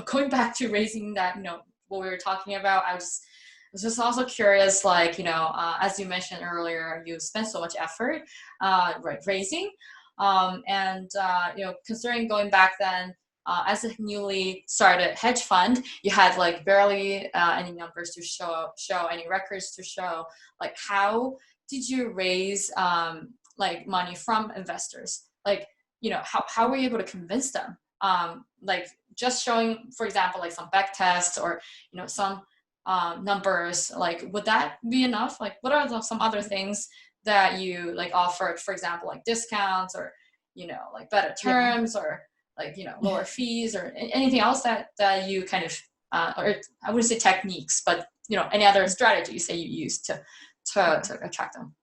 going back to raising that, what we were talking about, I was just also curious, like, as you mentioned earlier, you spent so much effort, raising, and considering going back then, as a newly started hedge fund, you had like barely any numbers to show, any records to show. Like, how did you raise like money from investors? Like, how were you able to convince them? Like just showing, for example, like some back tests or some numbers. Like, would that be enough? Like, what are some other things that you like offered? For example, like discounts or like better terms or like lower fees or anything else that you kind of or I wouldn't say techniques, but any other strategies that you use to attract them.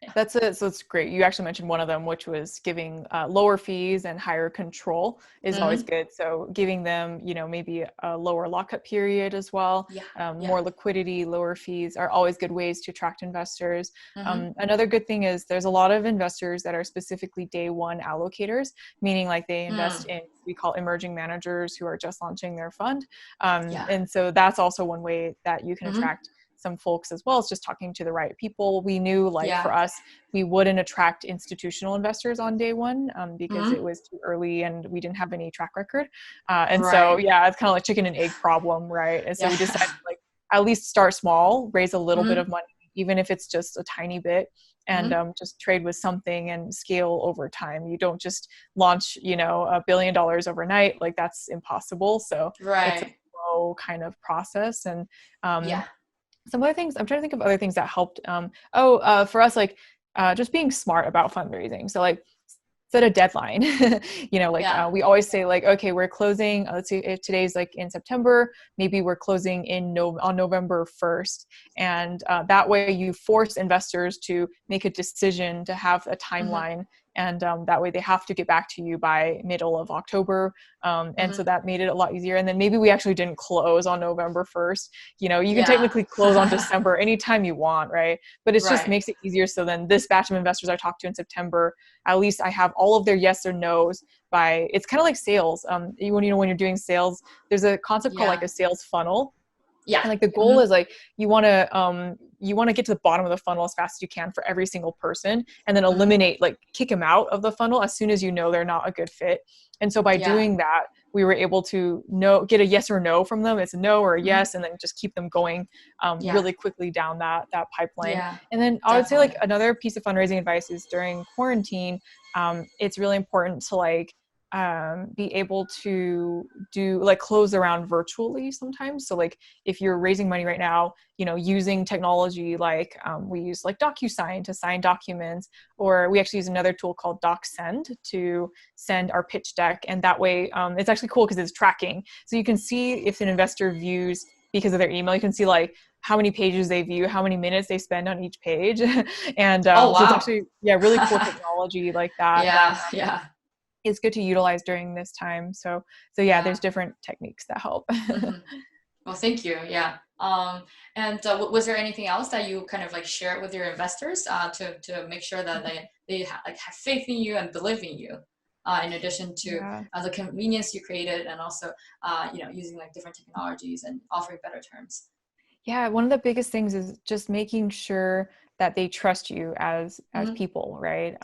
Yeah. So it's great. You actually mentioned one of them, which was giving lower fees and higher control is always good. So giving them, maybe a lower lockup period as well. More liquidity, lower fees are always good ways to attract investors. Another good thing is there's a lot of investors that are specifically day one allocators, meaning like they invest in, we call emerging managers who are just launching their fund. And so that's also one way that you can attract some folks as well, as just talking to the right people. We knew for us, we wouldn't attract institutional investors on day one because it was too early and we didn't have any track record. So it's kind of like chicken and egg problem, right? And so we decided like at least start small, raise a little bit of money, even if it's just a tiny bit, and just trade with something and scale over time. You don't just launch, $1 billion overnight. Like that's impossible. So it's a slow kind of process. And some other things, I'm trying to think of other things that helped. For us, like just being smart about fundraising. So like set a deadline, we always say like, okay, we're closing, let's see if today's like in September, maybe we're closing on November 1st. And that way you force investors to make a decision to have a timeline. And that way they have to get back to you by middle of October. And so that made it a lot easier. And then maybe we actually didn't close on November 1st. You can technically close on December anytime you want, right? But it just makes it easier. So then this batch of investors I talked to in September, at least I have all of their yes or no's by, it's kind of like sales. When you're doing sales, there's a concept called like a sales funnel. Yeah. And like the goal is like, you want to get to the bottom of the funnel as fast as you can for every single person, and then eliminate, like kick them out of the funnel as soon as they're not a good fit. And so by doing that, we were able to get a yes or no from them. It's a no or a yes, and then just keep them going really quickly down that pipeline. Yeah, and then I would say like another piece of fundraising advice is during quarantine, it's really important to like be able to do like close around virtually sometimes. So like if you're raising money right now, using technology like we use like DocuSign to sign documents, or we actually use another tool called DocSend to send our pitch deck. And that way it's actually cool because it's tracking. So you can see if an investor views because of their email, you can see like how many pages they view, how many minutes they spend on each page. And so it's actually really cool technology like that. It's good to utilize during this time. So there's different techniques that help. Well, thank you. Yeah. And was there anything else that you kind of like share with your investors to make sure that they have faith in you and believe in you, in addition to the convenience you created, and also using like different technologies and offering better terms? Yeah, one of the biggest things is just making sure that they trust you as people, right?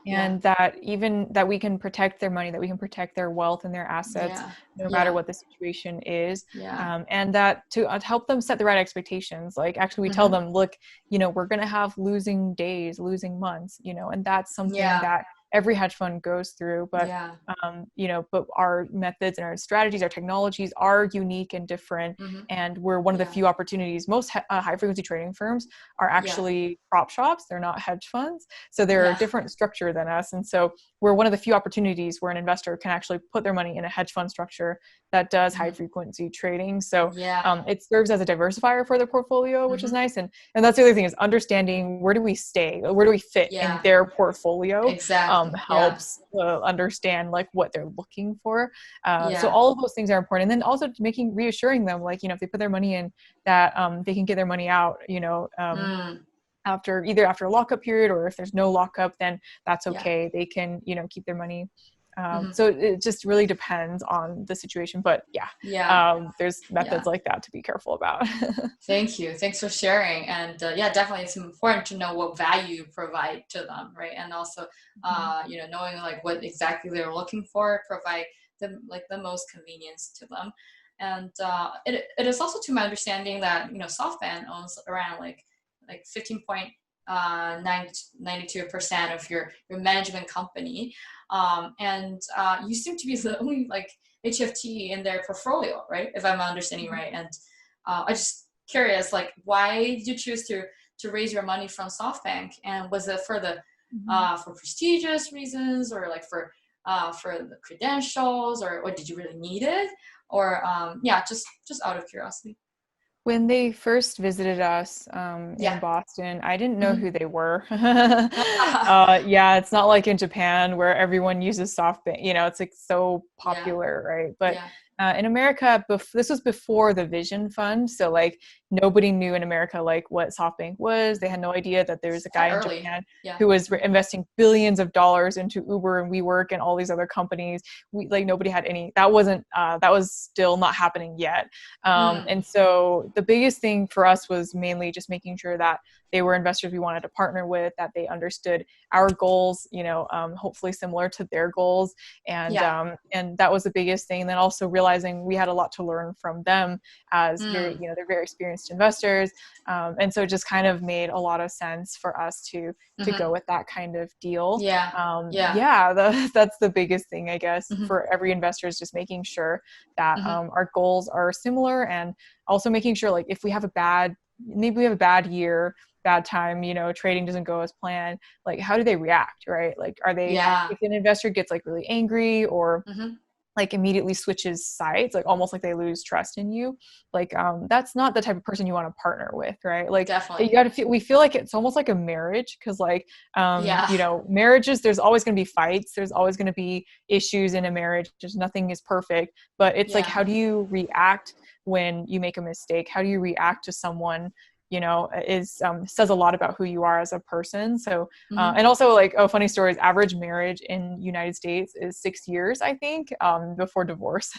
And that even that we can protect their money, that we can protect their wealth and their assets, no matter what the situation is. And that to help them set the right expectations. Like actually we tell them, look, we're going to have losing days, losing months, and that's something that every hedge fund goes through, but but our methods and our strategies, our technologies are unique and different. And we're one of the few opportunities. Most high frequency trading firms are actually prop shops. They're not hedge funds. So they're a different structure than us. And so we're one of the few opportunities where an investor can actually put their money in a hedge fund structure that does high frequency trading. So it serves as a diversifier for the portfolio, which is nice. And that's the other thing is understanding where do we stay, where do we fit in their portfolio. Helps understand like what they're looking for. So all of those things are important. And then also reassuring them, like, if they put their money in that they can get their money out, after a lockup period, or if there's no lockup, then that's okay. They can, keep their money So it just really depends on the situation, but there's methods like that to be careful about. Thank you. Thanks for sharing. And definitely it's important to know what value you provide to them, right? And also, knowing like what exactly they're looking for, provide them like the most convenience to them. And it is also to my understanding that, Softbank owns around like 15.92% of your management company. And you seem to be the only like HFT in their portfolio, right? If I'm understanding right. And I just curious, like, why did you choose to raise your money from Softbank? And was it for the for prestigious reasons, or like for the credentials, or did you really need it? Or just out of curiosity. When they first visited us in Boston, I didn't know who they were. It's not like in Japan where everyone uses SoftBank. It's like so popular, right? But in America, this was before the Vision Fund. So like nobody knew in America like what SoftBank was. They had no idea that there was a guy in Japan who was investing billions of dollars into Uber and WeWork and all these other companies. Nobody had any. That was still not happening yet. And so the biggest thing for us was mainly just making sure that they were investors we wanted to partner with, that they understood our goals, hopefully similar to their goals. And that was the biggest thing. And then also realizing we had a lot to learn from them as they're very experienced investors. And so it just kind of made a lot of sense for us to go with that kind of deal. That's the biggest thing, I guess, for every investor, is just making sure that our goals are similar, and also making sure like if we have a bad year, bad time, trading doesn't go as planned, like how do they react, right? Like are they, if an investor gets like really angry or like immediately switches sides, like almost like they lose trust in you, like that's not the type of person you want to partner with, right? Like definitely. we feel like it's almost like a marriage, because like marriages, there's always going to be fights, there's always going to be issues in a marriage, just nothing is perfect, but it's like how do you react when you make a mistake? How do you react to someone says a lot about who you are as a person. So and also like funny stories, average marriage in United States is 6 years, I think, before divorce.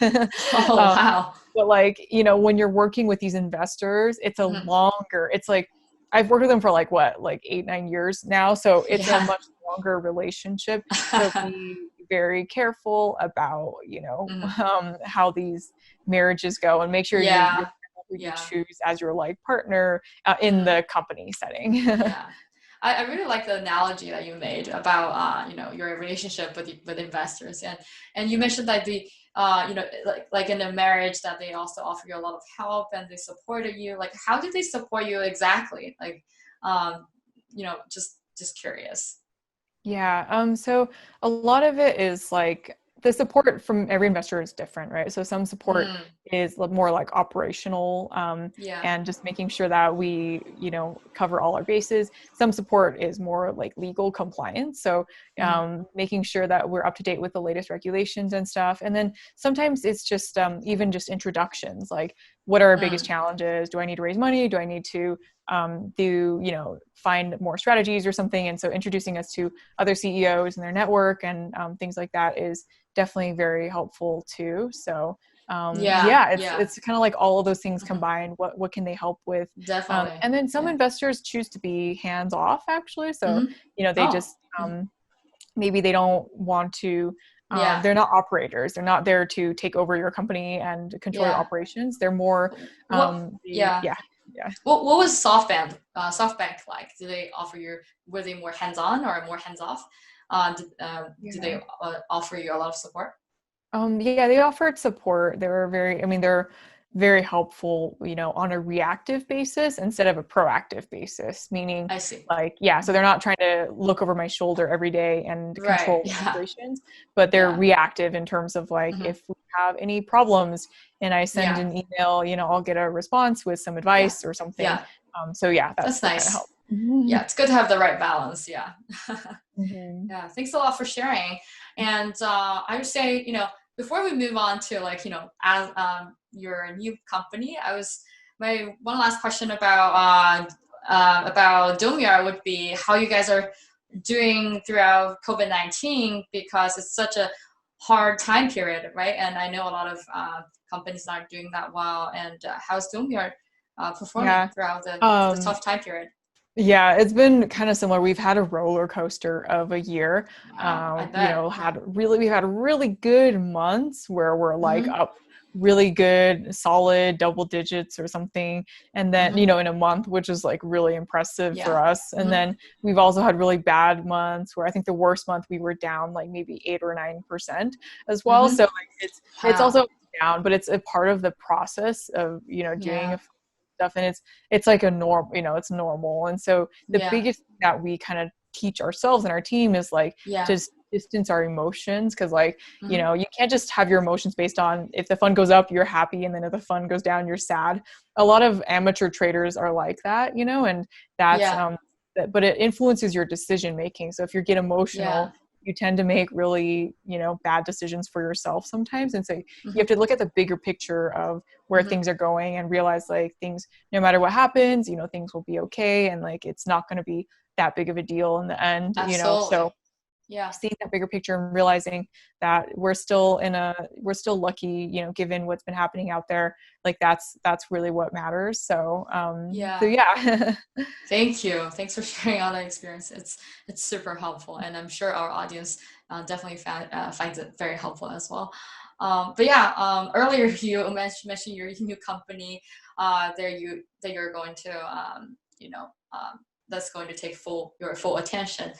Wow. But like when you're working with these investors, it's a longer, it's like I've worked with them for like 8-9 years now, so it's a much longer relationship. So be very careful about how these marriages go, and make sure you're who you choose as your like partner in the company setting. I really like the analogy that you made about your relationship with investors, and you mentioned that the like in a marriage that they also offer you a lot of help and they supported you. Like how did they support you exactly? Like just curious. So a lot of it is like the support from every investor is different, right? So some support is more like operational and just making sure that we, cover all our bases. Some support is more like legal compliance. So making sure that we're up to date with the latest regulations and stuff. And then sometimes it's just even just introductions, like what are our biggest challenges? Do I need to raise money? Do I need to find more strategies or something? And so introducing us to other CEOs and their network and things like that is definitely very helpful too. So it's kind of like all of those things combined. What can they help with? Definitely. And then some investors choose to be hands off, actually. So they just maybe they don't want to. They're not operators. They're not there to take over your company and control your operations. They're more What was SoftBank like? Did they offer you? Were they more hands-on or more hands-off? Did they offer you a lot of support? They offered support. They're very helpful, on a reactive basis instead of a proactive basis, meaning I see. So they're not trying to look over my shoulder every day and control operations, but they're reactive in terms of like, if we have any problems and I send an email, I'll get a response with some advice or something. That's nice. Kind of help. It's good to have the right balance. Thanks a lot for sharing. And I would say, before we move on to as your new company, my one last question about Domeyard would be how you guys are doing throughout COVID-19, because it's such a hard time period, right? And I know a lot of companies aren't doing that well. And how's Domeyard performing throughout the tough time period? Yeah, it's been kind of similar. We've had a roller coaster of a year. Wow, We've had really good months where we're like up really good, solid double digits or something. And then, in a month, which is like really impressive for us. And then we've also had really bad months where I think the worst month we were down like maybe 8 or 9% as well. So like it's also down, but it's a part of the process of, doing stuff, and it's like a norm, it's normal. And so the biggest thing that we kind of teach ourselves and our team is like to distance our emotions, because like you can't just have your emotions based on if the fund goes up you're happy, and then if the fund goes down you're sad. A lot of amateur traders are like that, and that's but it influences your decision making. So if you get emotional, you tend to make really, bad decisions for yourself sometimes. And so you have to look at the bigger picture of where things are going and realize like things, no matter what happens, things will be okay. And like, it's not going to be that big of a deal in the end, so seeing that bigger picture and realizing that we're still lucky, given what's been happening out there. Like that's really what matters. So Thank you. Thanks for sharing all that experience. It's super helpful, and I'm sure our audience definitely finds it very helpful as well. Earlier you mentioned your new company that you're going to that's going to take your full attention.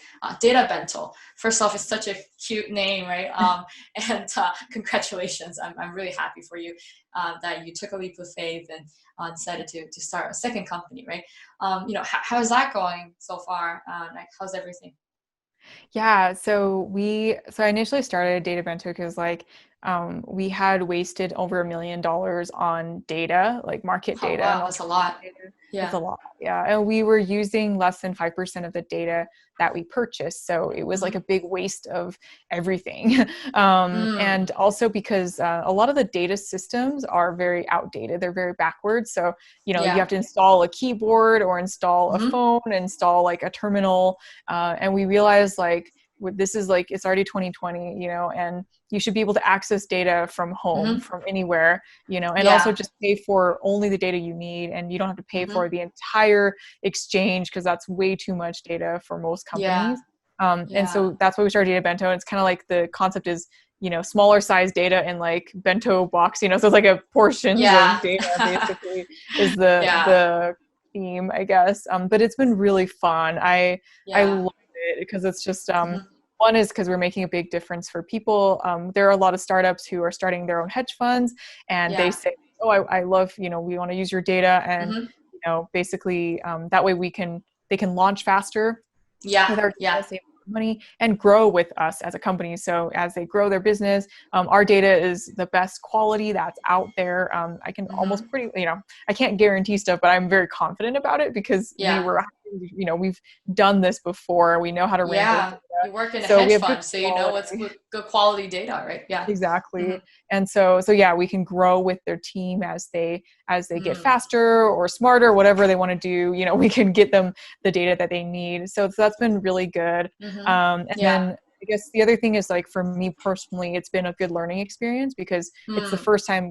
Databento. First off, it's such a cute name, right? And congratulations. I'm really happy for you that you took a leap of faith and decided to start a second company, right? How is that going so far? Like, how's everything? Yeah, so I initially started Databento because we had wasted over $1 million on data, like market data. Wow, that's a lot. It's a lot. Yeah. And we were using less than 5% of the data that we purchased. So it was like a big waste of everything. And also because a lot of the data systems are very outdated. They're very backwards. So, you have to install a keyboard or install a phone, install like a terminal. And we realized like, this is like, it's already 2020, and you should be able to access data from home, from anywhere, and also just pay for only the data you need. And you don't have to pay for the entire exchange, because that's way too much data for most companies. And so that's why we started Databento. And it's kind of like the concept is, smaller size data in like bento box, so it's like a portions of data basically is the theme, I guess. But it's been really fun. I love it because it's just one is because we're making a big difference for people. There are a lot of startups who are starting their own hedge funds, and they say, oh, I love, we want to use your data, and basically that way they can launch faster with our data, save money, and grow with us as a company. So as they grow their business, our data is the best quality that's out there. I can almost I can't guarantee stuff, but I'm very confident about it because we've done this before. We know how to rank. You work in a hedge fund, so you know what's good quality data, right? Yeah, exactly. And so we can grow with their team as they get faster or smarter, whatever they want to do. We can get them the data that they need. So that's been really good. And then I guess the other thing is, like, for me personally, it's been a good learning experience because it's the first time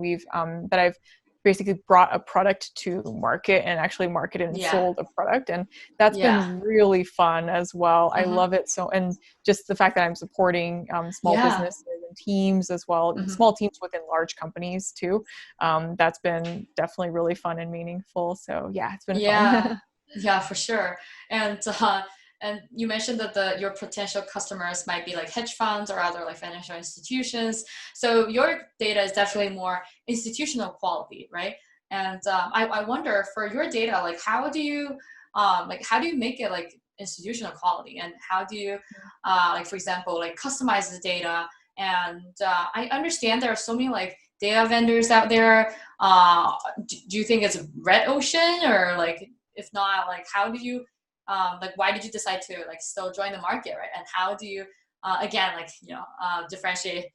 that I've basically brought a product to market and actually marketed and sold a product. And that's been really fun as well. I love it. So, and just the fact that I'm supporting small businesses and teams as well, small teams within large companies too. That's been definitely really fun and meaningful. So it's been fun. Yeah, for sure. And you mentioned that your potential customers might be like hedge funds or other like financial institutions. So your data is definitely more institutional quality, right? And I wonder, for your data, like how do you make it like institutional quality, and how do you like, for example, like customize the data? And I understand there are so many like data vendors out there. Do you think it's a red ocean, or like, if not, like how do you like, why did you decide to like still join the market, right? And how do you again, like, differentiate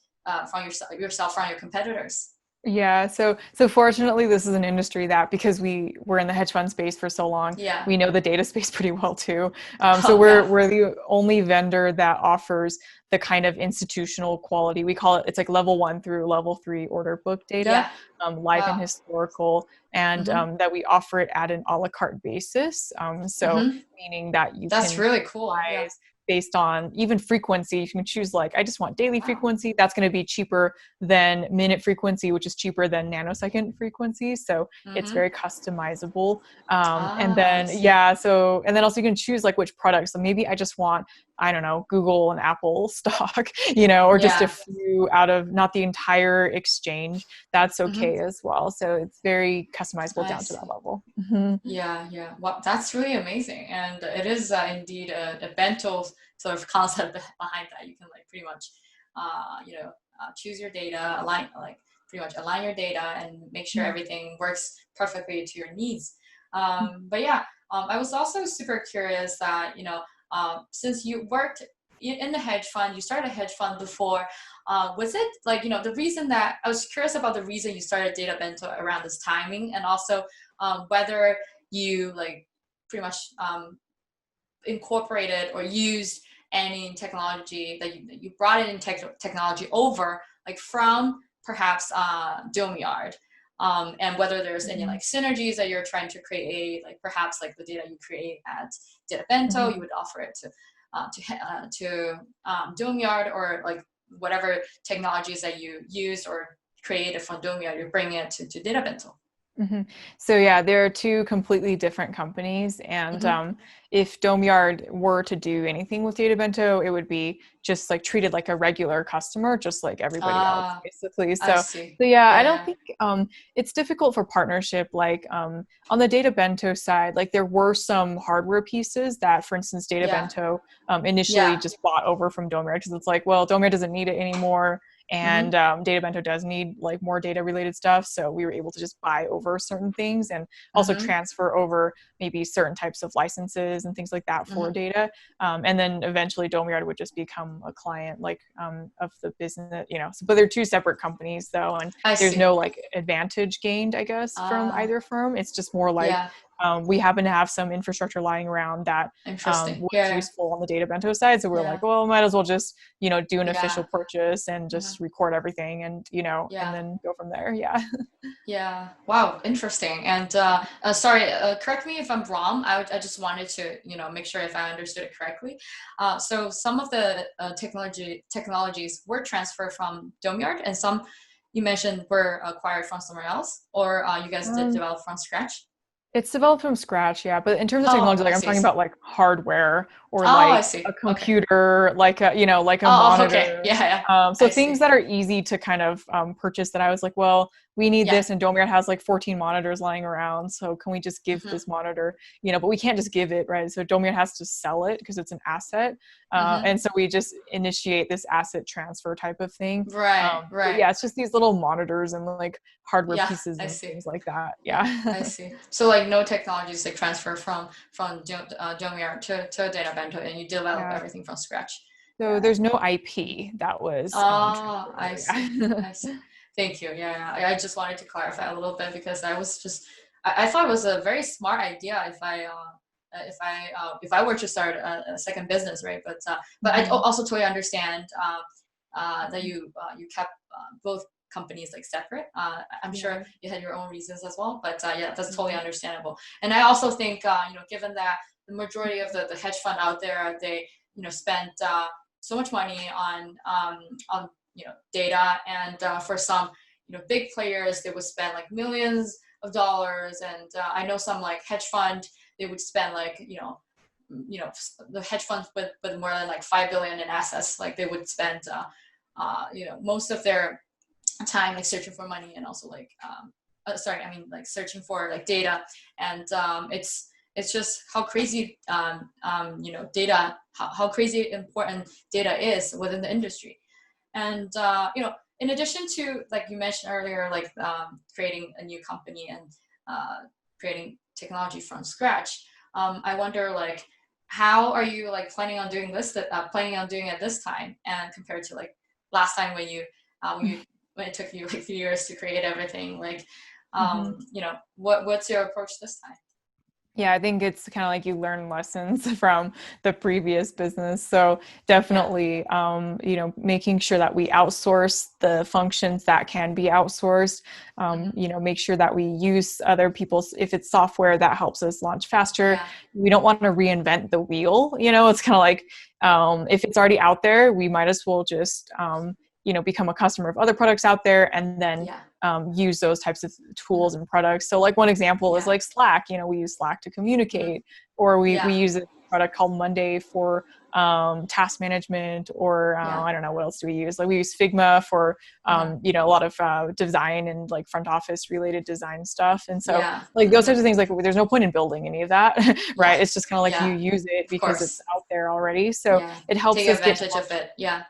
from yourself from your competitors? Yeah, so fortunately, this is an industry that, because we were in the hedge fund space for so long, Yeah. we know the data space pretty well too. So Oh, yeah. we're the only vendor that offers the kind of institutional quality. We call it, it's like level 1 through level 3 order book data, Yeah. live and Wow. historical, and that we offer it at an a la carte basis. So meaning that you That's can really cool. Yeah. customize based on even frequency. You can choose, like, I just want daily Wow. frequency. That's going to be cheaper than minute frequency, which is cheaper than nanosecond frequency. So it's very customizable. And I then, see. yeah, so, and then also you can choose like which products. So maybe I just want, I don't know, Google and Apple stock, or just a Yeah. few out of, not the entire exchange. That's okay as well. So it's very customizable I down to see. that level. Yeah, yeah. Well, that's really amazing, and it is indeed a bento sort of concept behind that. You can like pretty much, choose your data, pretty much align your data, and make sure everything works perfectly to your needs. But yeah, I was also super curious that since you worked in the hedge fund, you started a hedge fund before. Was it like the reason that I was curious about the reason you started Databento around this timing, and also whether you like pretty much incorporated or used any technology that you brought in technology over, like from perhaps Domeyard, and whether there's any like synergies that you're trying to create, like perhaps like the data you create at Databento, you would offer it to Domeyard, or like whatever technologies that you used or created from Domeyard, you're bringing it to Databento. So yeah, there are two completely different companies, and if Domeyard were to do anything with Databento, it would be just like treated like a regular customer, just like everybody else, basically. I So see. yeah, I don't Yeah. think it's difficult for partnership. Like on the Databento side, like there were some hardware pieces that, for instance, Yeah. Databento initially Yeah. just bought over from Domeyard, because it's like, well, Domeyard doesn't need it anymore. And Mm-hmm. Databento does need like more data related stuff. So we were able to just buy over certain things, and also Mm-hmm. transfer over maybe certain types of licenses and things like that for Mm-hmm. data. And then eventually Domeyard would just become a client like of the business, So, but they're two separate companies though. And I there's see. no like advantage gained, I guess, from either firm. It's just more like, Yeah. we happen to have some infrastructure lying around that Interesting. was Yeah. useful on the Databento side. So we're like, Yeah. well, might as well just, do an Yeah. official purchase and Mm-hmm. just record everything, and, and Yeah. then go from there. Yeah. Yeah. Wow. Interesting. And sorry, correct me if I'm wrong. I just wanted to, make sure if I understood it correctly. So some of the technologies were transferred from Domeyard, and some you mentioned were acquired from somewhere else, or you guys did Um, develop from scratch. It's developed from scratch, yeah. But in terms of Oh, technology, I like I'm see. I talking see. about like hardware, or Oh, I like a see. Okay. computer, like like a Oh, okay. monitor. Yeah. Yeah. So I things see. that are easy to kind of purchase, that I was like, well, we need Yeah. this, and Domeyard has like 14 monitors lying around. So can we just give Mm-hmm. this monitor, but we can't just give it, right? So Domeyard has to sell it because it's an asset. Mm-hmm. And so we just initiate this asset transfer type of thing. Right. But Right. yeah, it's just these little monitors and like hardware Yeah. pieces I and see. things like that. Yeah, Yeah. I see. So like no technologies like transfer from Domeyard to Databento, and you develop Yeah. everything from scratch. So Yeah. there's no IP that was Oh, transferred I over. see. Yeah. I see. Thank you. Yeah, yeah. I just wanted to clarify a little bit because I thought it was a very smart idea if I were to start a second business, right? But I Mhm. also totally understand that you kept both companies like separate. I'm sure Yeah. you had your own reasons as well, but yeah, that's totally Mhm. understandable. And I also think given that the majority of the hedge fund out there, they spent so much money on data, and for some big players, they would spend like millions of dollars, and I know some like hedge fund, they would spend like the hedge funds with more than like 5 billion in assets, like they would spend most of their time like searching for money, and also like like searching for like data, and it's just how crazy data, how crazy important data is within the industry. And in addition to, like you mentioned earlier, like creating a new company and creating technology from scratch, I wonder like how are you like planning on doing it this time, and compared to like last time when you when it took you like 3 years to create everything, like, you know, what's your approach this time? Yeah, I think it's kind of like you learn lessons from the previous business. So definitely, you know, making sure that we outsource the functions that can be outsourced, you know, make sure that we use other people's, if it's software that helps us launch faster, we don't want to reinvent the wheel. You know, it's kind of like, if it's already out there, we might as well just, you know, become a customer of other products out there and then use those types of tools and products. So like one example is like Slack, you know, we use Slack to communicate, or we use a product called Monday for task management, or I don't know, what else do we use? Like we use Figma for, you know, a lot of design and like front office related design stuff. And so like those types of things, like there's no point in building any of that, right? It's just kind of like you use it because it's out there already. So it helps us take advantage of it. Yeah.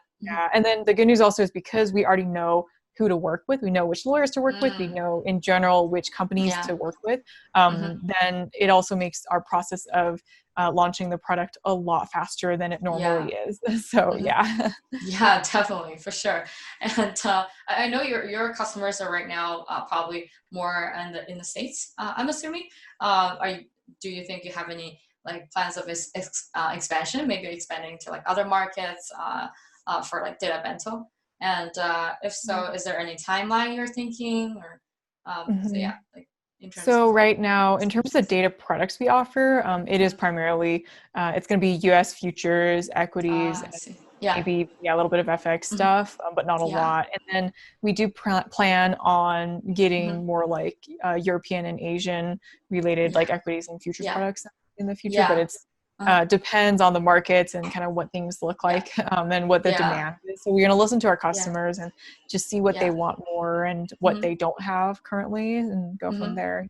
And then the good news also is because we already know who to work with, we know which lawyers to work with, we know in general which companies to work with, then it also makes our process of launching the product a lot faster than it normally is. So yeah, definitely, for sure. And I know your customers are right now probably more in the States, I'm assuming. Do you think you have any like plans of expansion, maybe expanding to like other markets for like Databento? And if so, is there any timeline you're thinking, or so yeah, like in terms so of, right now, in terms of data products we offer, it is primarily it's going to be U.S. futures, equities, maybe a little bit of FX stuff, but not a lot. And then we do plan on getting more like European and Asian related like equities and futures products in the future, but it's depends on the markets and kind of what things look like and what the demand is. So we're going to listen to our customers and just see what they want more and what they don't have currently and go from there.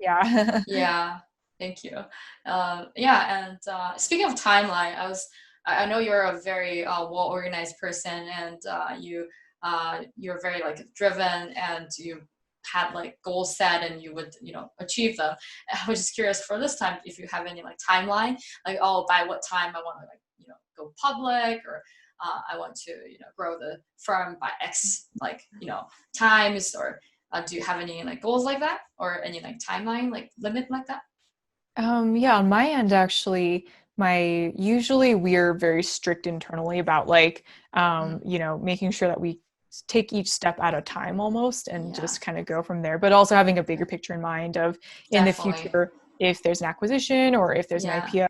Thank you. And speaking of timeline, I know you're a very well-organized person, and you're very like driven, and you had like goals set and you would, you know, achieve them. I was just curious for this time if you have any like timeline, like, oh, by what time I want to like, you know, go public, or I want to, you know, grow the firm by X, like, you know, times, or do you have any like goals like that, or any like timeline, like limit like that? On my end, actually, usually we're very strict internally about like, you know, making sure that we take each step at a time almost and just kind of go from there, but also having a bigger picture in mind of in the future, if there's an acquisition or if there's an IPO,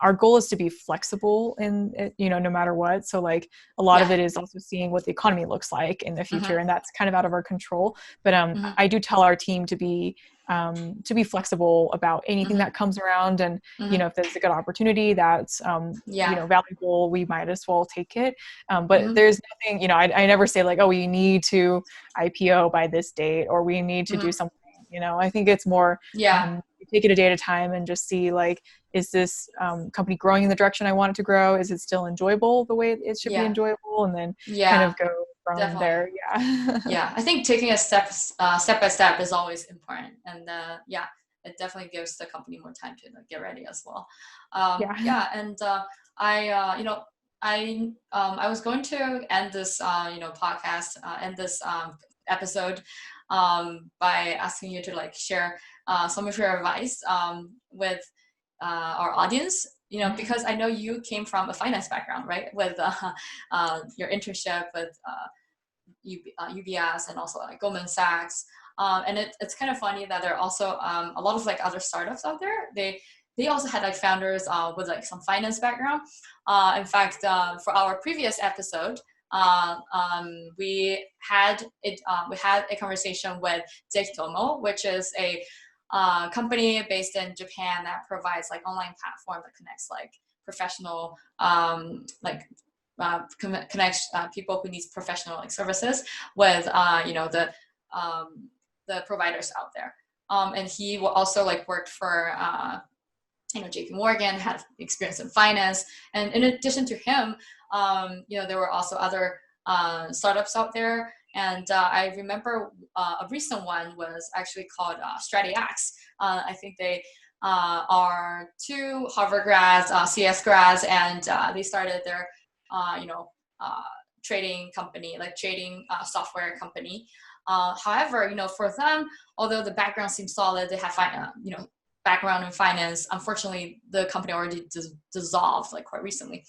our goal is to be flexible in, you know, no matter what. So like a lot of it is also seeing what the economy looks like in the future, and that's kind of out of our control. But I do tell our team to be flexible about anything that comes around, and you know, if there's a good opportunity that's you know, valuable, we might as well take it. But there's nothing, you know, I never say like, oh, we need to IPO by this date, or we need to do something. You know, I think it's more take it a day at a time and just see like, is this company growing in the direction I want it to grow? Is it still enjoyable the way it should be enjoyable? And then kind of go from there. I think taking a step by step is always important, and it definitely gives the company more time to get ready as well. And I you know, I was going to end this you know, podcast, end this episode by asking you to like share some of your advice with our audience, you know, because I know you came from a finance background, right? With your internship with UBS and also like Goldman Sachs. And it's kind of funny that there are also a lot of like other startups out there. They also had like founders with like some finance background. In fact, for our previous episode, we had a conversation with Databento, which is a company based in Japan that provides like online platform that connects like professional connects people who need professional like services with you know, the providers out there. And he also like worked for you know, JP Morgan, had experience in finance, and in addition to him, you know, there were also other startups out there. And I remember a recent one was actually called StratiX. I think they are two Harvard grads, CS grads, and they started their, you know, trading company, like trading software company. However, for them, although the background seems solid, they have background in finance. Unfortunately, the company already dissolved like quite recently.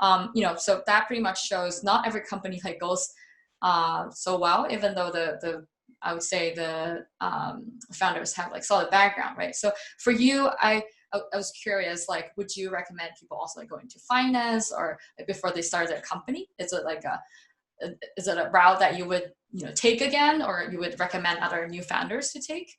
So that pretty much shows not every company like goes so well, even though the I would say the founders have like solid background, right? So for you, I was curious, like, would you recommend people also like going to finance or like, before they start their company? Is it a route that you would take again, or you would recommend other new founders to take?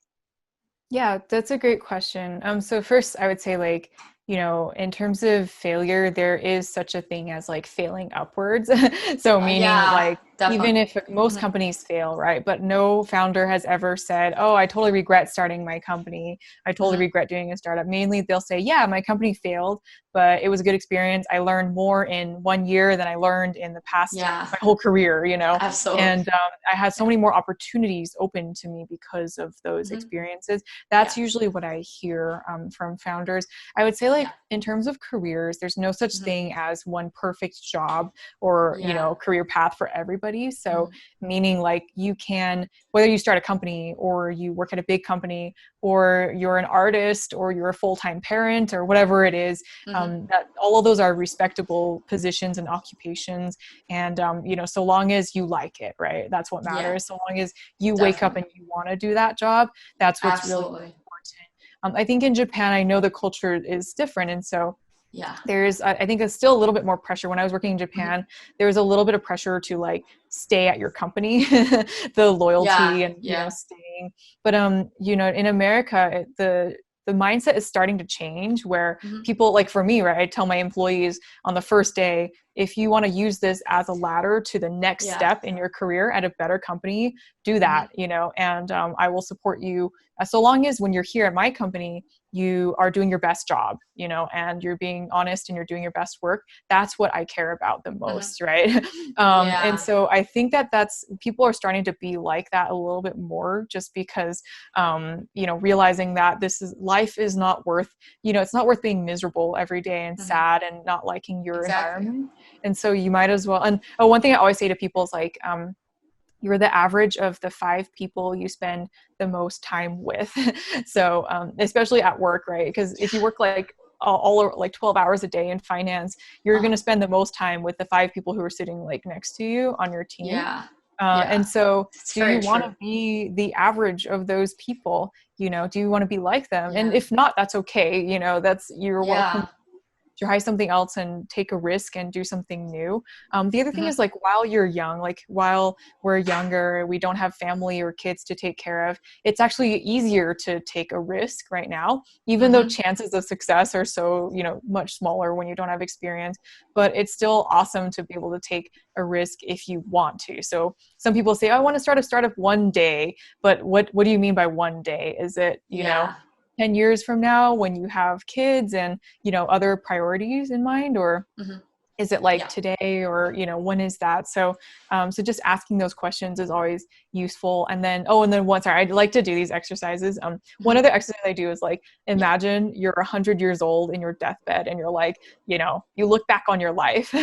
Yeah, that's a great question. So first I would say like, in terms of failure, there is such a thing as like failing upwards. So meaning like, definitely. Even if most companies fail, right? But no founder has ever said, oh, I totally regret starting my company. I totally regret doing a startup. Mainly they'll say, yeah, my company failed, but it was a good experience. I learned more in 1 year than I learned in the past, my whole career, Absolutely. And I had so many more opportunities open to me because of those experiences. That's usually what I hear from founders. I would say like in terms of careers, there's no such thing as one perfect job or, career path for everybody. So meaning like you can, whether you start a company or you work at a big company or you're an artist or you're a full-time parent or whatever it is, that all of those are respectable positions and occupations. And, so long as you like it, right? That's what matters. So long as you wake up and you want to do that job, that's what's really important. I think in Japan, I know the culture is different. And so there's, I think it's still a little bit more pressure. When I was working in Japan, there was a little bit of pressure to like stay at your company, the loyalty and, staying. But, in America, the mindset is starting to change where people like for me, right? I tell my employees on the first day, if you want to use this as a ladder to the next step in your career at a better company, do that, and I will support you so long as when you're here at my company, you are doing your best job, and you're being honest and you're doing your best work. That's what I care about the most, right? And so I think that's people are starting to be like that a little bit more just because, realizing that life is not worth, it's not worth being miserable every day and sad and not liking your environment. And so you might as well. And one thing I always say to people is like, you're the average of the 5 people you spend the most time with. So especially at work, right? Because if you work like all like 12 hours a day in finance, you're going to spend the most time with the 5 people who are sitting like next to you on your team. And so do you want to be the average of those people? Do you want to be like them? And if not, that's okay. You're welcome to try something else and take a risk and do something new. The other thing is like while you're young, like while we're younger, we don't have family or kids to take care of, it's actually easier to take a risk right now, even though chances of success are so, much smaller when you don't have experience, but it's still awesome to be able to take a risk if you want to. So some people say, oh, I want to start a startup one day, but what do you mean by one day? Is it, 10 years from now when you have kids and, other priorities in mind, or is it like today or, when is that? So, so just asking those questions is always useful. And then, I'd like to do these exercises. One other exercise I do is like, imagine you're 100 years old in your deathbed and you're like, you look back on your life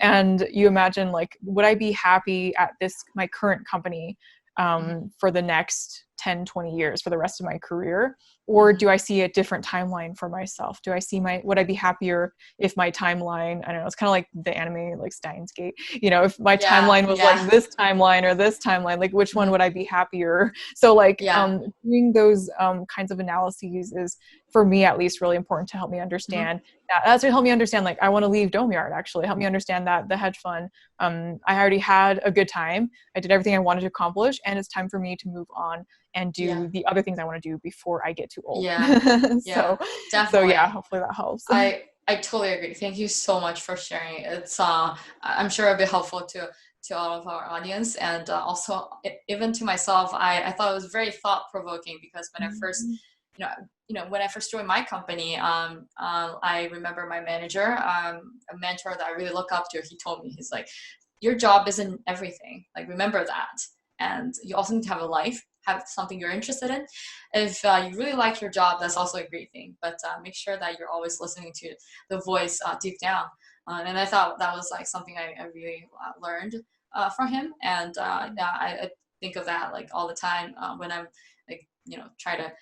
and you imagine like, would I be happy at my current company for the next 10, 20 years for the rest of my career? Or do I see a different timeline for myself? Do I see would I be happier if my timeline, I don't know, it's kind of like the anime, like Steins Gate, if my timeline was like this timeline or this timeline, like which one would I be happier? So like doing those kinds of analyses is, for me at least, really important to help me understand that. That's to help me understand, like, I want to leave Domeyard, actually. Help me understand that the hedge fund, I already had a good time. I did everything I wanted to accomplish, and it's time for me to move on and do the other things I want to do before I get too old. Definitely. So yeah, hopefully that helps. I totally agree. Thank you so much for sharing. It's I'm sure it'll be helpful to all of our audience, and also even to myself. I thought it was very thought-provoking because when I first when I first joined my company, I remember my manager, a mentor that I really look up to, he told me, he's like, your job isn't everything. Like, remember that. And you also need to have a life, have something you're interested in. If you really like your job, that's also a great thing. But make sure that you're always listening to the voice deep down. And I thought that was like something I really learned from him. And I think of that like all the time when I'm like, try to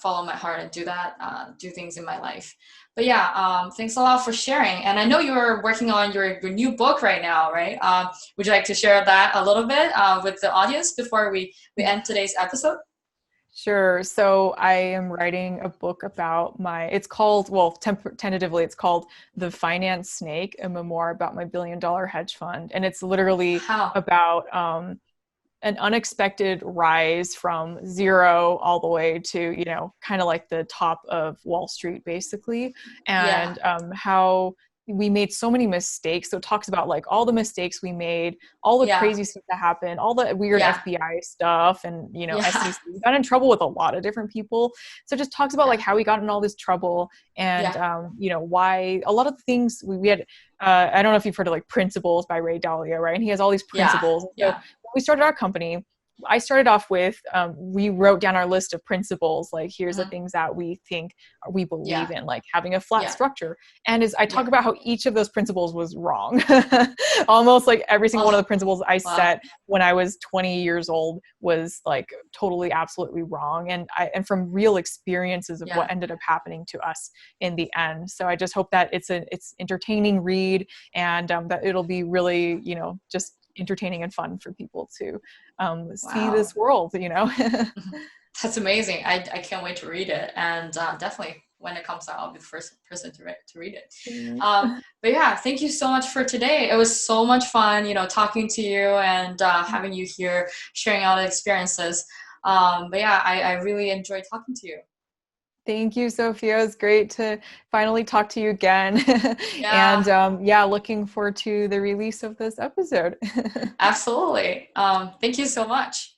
follow my heart and do things in my life. But yeah, thanks a lot for sharing. And I know you're working on your new book right now, right? Would you like to share that a little bit with the audience before we end today's episode? Sure. So I am writing a book about it's called, tentatively, it's called The Finance Snake, a memoir about my $1 billion hedge fund. And it's literally about an unexpected rise from zero all the way to, kind of like the top of Wall Street, basically. And how we made so many mistakes. So it talks about like all the mistakes we made, all the crazy stuff that happened, all the weird FBI stuff, and SEC. We got in trouble with a lot of different people. So it just talks about like how we got in all this trouble, and why a lot of the things we had. I don't know if you've heard of like Principles by Ray Dalio, right? And he has all these principles. So when we started our company, I started off with, we wrote down our list of principles, like here's the things that we think we believe in, like having a flat structure. And I talk about how each of those principles was wrong. Almost like every single one of the principles I set when I was 20 years old was like totally, absolutely wrong. And from real experiences of what ended up happening to us in the end. So I just hope that it's entertaining read, and that it'll be really, just entertaining and fun for people to see this world, That's amazing. I can't wait to read it, and definitely when it comes out, I'll be the first person to read it. But yeah, thank you so much for today. It was so much fun, talking to you and having you here, sharing all the experiences. But yeah, I really enjoyed talking to you. Thank you, Sophia. It was great to finally talk to you again. And looking forward to the release of this episode. Absolutely. Thank you so much.